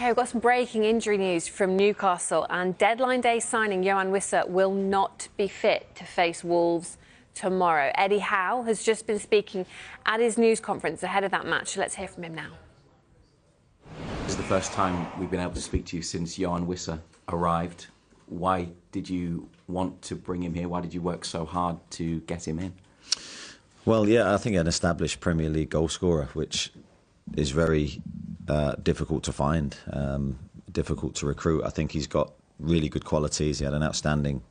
Okay, we've got some breaking injury news from Newcastle, and deadline day signing Yoane Wissa will not be fit to face Wolves tomorrow. Eddie Howe has just been speaking at his news conference ahead of that match. Let's hear from him now. This is the first time we've been able to speak to you since Yoane Wissa arrived. Why did you want to bring him here? Why did you work so hard to get him in? Well, yeah, I think an established Premier League goal scorer, which is very difficult to find, difficult to recruit. I think he's got really good qualities. He had an outstanding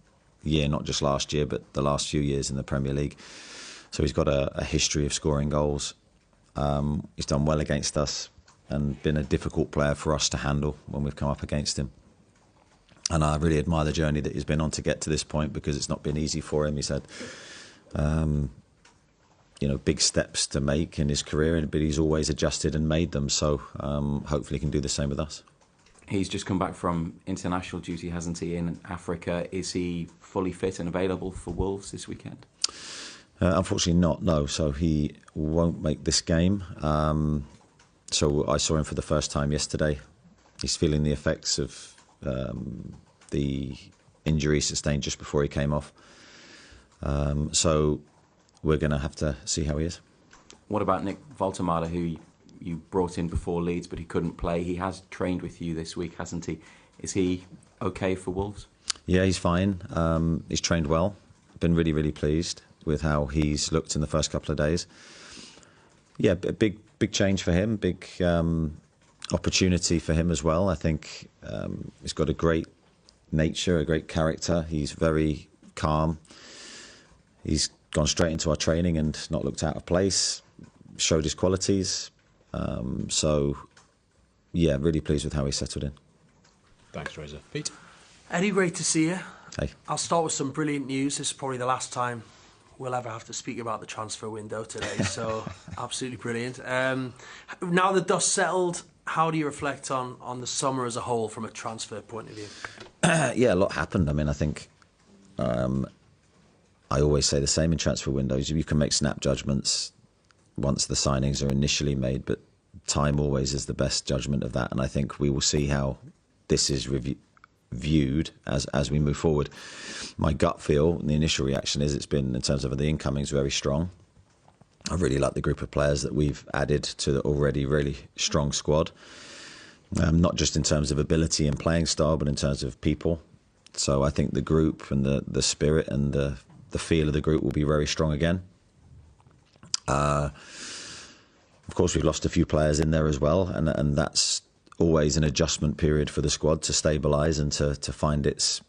year, not just last year, but the last few years in the Premier League. So he's got a history of scoring goals. He's done well against us and been a difficult player for us to handle when we've come up against him. And I really admire the journey that he's been on to get to this point, because it's not been easy for him. He's had big steps to make in his career, but he's always adjusted and made them. So hopefully he can do the same with us. He's just come back from international duty, hasn't he, in Africa? Is he fully fit and available for Wolves this weekend? Unfortunately not, no. So he won't make this game. So I saw him for the first time yesterday. He's feeling the effects of the injury sustained just before he came off. So we're going to have to see how he is. What about Nick Voltemade, who you brought in before Leeds, but he couldn't play? He has trained with you this week, hasn't he? Is he okay for Wolves? Yeah, he's fine. He's trained well. Been really, really pleased with how he's looked in the first couple of days. Yeah, a big change for him, big opportunity for him as well. I think he's got a great nature, a great character. He's very calm. He's gone straight into our training and not looked out of place, showed his qualities. So, yeah, really pleased with how he settled in. Thanks, Razor. Pete? Eddie, great to see you. Hey. I'll start with some brilliant news. This is probably the last time we'll ever have to speak about the transfer window today, so absolutely brilliant. Now the dust settled, how do you reflect on the summer as a whole from a transfer point of view? Yeah, a lot happened. I mean, I think I always say the same in transfer windows. You can make snap judgments once the signings are initially made, but time always is the best judgment of that. And I think we will see how this is viewed as we move forward. My gut feel and the initial reaction is it's been, in terms of the incomings, very strong. I really like the group of players that we've added to the already really strong squad, not just in terms of ability and playing style, but in terms of people. So I think the group and the spirit and the feel of the group will be very strong again. Of course, we've lost a few players in there as well, and that's always an adjustment period for the squad to stabilise and to find its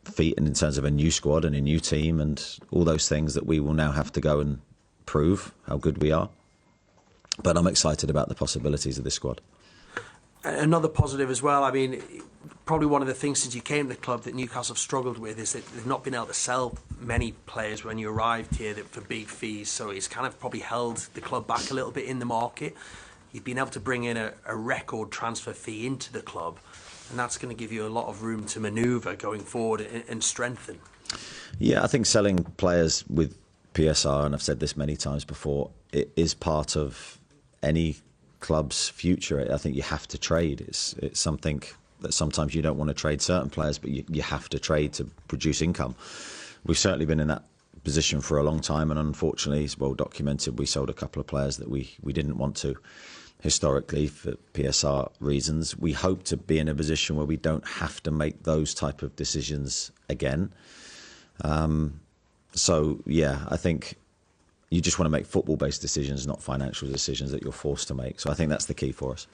feet, and in terms of a new squad and a new team and all those things that we will now have to go and prove how good we are. But I'm excited about the possibilities of this squad. Another positive as well, I mean, probably one of the things since you came to the club that Newcastle have struggled with is that they've not been able to sell many players when you arrived here for big fees, so it's kind of probably held the club back a little bit in the market. You've been able to bring in a record transfer fee into the club, and that's going to give you a lot of room to manoeuvre going forward and strengthen. Yeah, I think selling players with PSR, and I've said this many times before, it is part of any club's future. I think you have to trade. It's something that sometimes you don't want to trade certain players, but you have to trade to produce income. We've certainly been in that position for a long time, and unfortunately, it's well documented, we sold a couple of players that we didn't want to historically for PSR reasons. We hope to be in a position where we don't have to make those type of decisions again. So yeah, I think you just want to make football-based decisions, not financial decisions that you're forced to make. So I think that's the key for us.